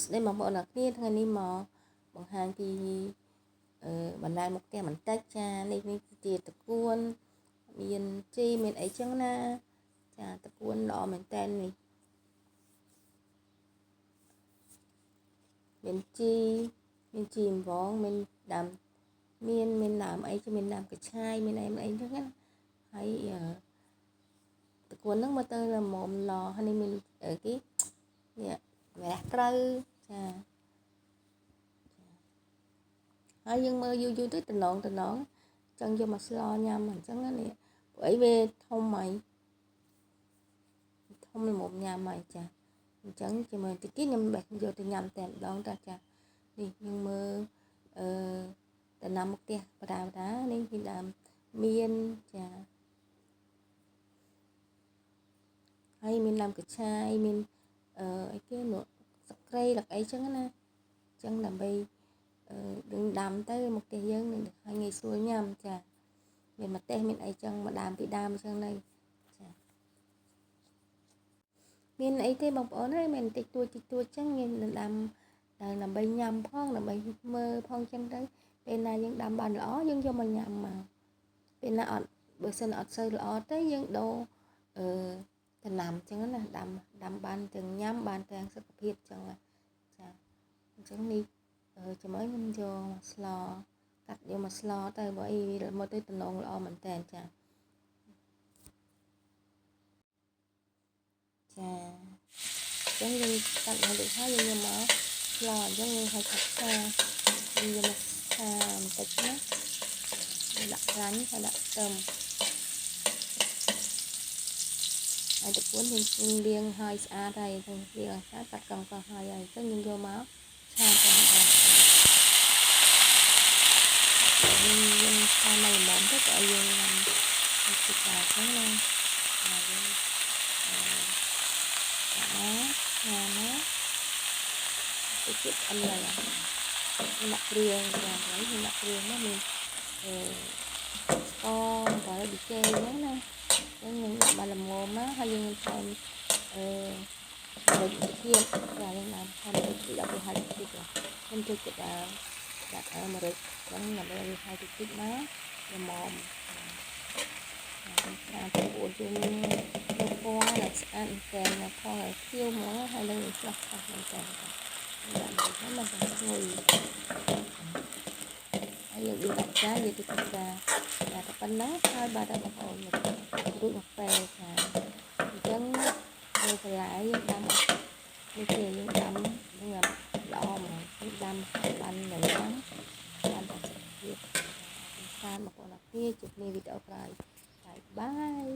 ស្ដីបងប្អូនអ្នកគ្នាថ្ងៃនេះមកបង្ហាញពីបណ្ដាលមុខផ្ទះបន្តិចចានេះជាតកួនមានជីមានអីចឹងណាចាតកួនល្អមែនតើនេះមានជីអង្វងមានដើមមានដើមអីchứមានដើមកញ្ឆាយមានអីចឹងណាហើយតកួនហ្នឹងមកទៅល្មមឡហើយនេះមានគេនេះម្រះត្រូវចាហើយយើងមើលយូរទៅតំណងចឹងយកមកស្លញ៉ាំអញ្ចឹងណានេះព្រោះអីវាធំហើយធំល្មមញ៉ាំហើយចាអញ្ចឹងជាមួយតិចទៀតខ្ញុំបេះយកទៅញ៉ាំតែម្ដងតាចានេះយើងមើលដំណាំមុខផ្ទះបដានេះមានដើមមានចាហើយមានដើមកញ្ឆាយមានអីគេនោះសក្រីលឹកអីចឹងណាចឹងដើម្បីនឹងដាំទៅមុខផ្ទះយើងនឹងឲ្យងាយស្រួលញ៉ាំចាមានម្ទេសមានអីចឹងមកដាំពីដើមចឹងទៅចាមានអីទេបងប្អូនហើយមានតិចតួចចឹងយើងដាំដើម្បីញ៉ាំផងដើម្បីមើលផងចឹងទៅពេលណាយើងដាំបានល្អយើងយកមកញ៉ាំមកពេលណាអត់បើសិនអត់សូវល្អទេយើងដូរដំណាំចឹងណាដាំបានទាំងញ៉ាំបានទាំងសុខភាពចឹងចាអញ្ចឹងនេះចាំឲ្យខ្ញុំយកស្លកាត់យកមកស្លទៅបើអីមកទៅតំណងល្អមែនតើចាអញ្ចឹងយើងកាត់មកដូចហើយយើងយកមកស្លអញ្ចឹងយើងឲ្យកាត់ឆាយើងយកមកឆាបន្តិចណាដាក់ខ្លាញ់ហើយដាក់ខ្ទឹមហើយតកួនយើងលាងហើយស្អាតហើយទៅលាងស្អាតកាត់កង់ហើយអញ្ចឹងយើងយកមកឆាទៅយើងឆានៅល្មមទៅក៏ឲ្យយើងlàmទឹកvàoហ្នឹងណាហើយយើងnó cái chiếc ăn này nặng riêng và lấy thì nặng riêng nó mình con gọi là bị chê nhé nè cái những bà làm mồm á hay những con bệnh kia và những làm con bệnh bị đau hai chục rồi nên tôi chụp đặt ở mà được vẫn là bây hai chục nó là mồm làm cho bộ chung qua là ăn kèm là kho là thiêu món hay là lọc hoặc là kèm làm nó mà ngồi bây giờ đi đặt giá gì thì chúng ta là tập bánh nát hai ba đã bọc ổn một đuôi một bè chân rồi phải lại đâm như thế những đâm nhưng mà đo mà đâm bánh này nắng bánh là sẽ việc sao mà còn là kia chụp video rồi bye bye.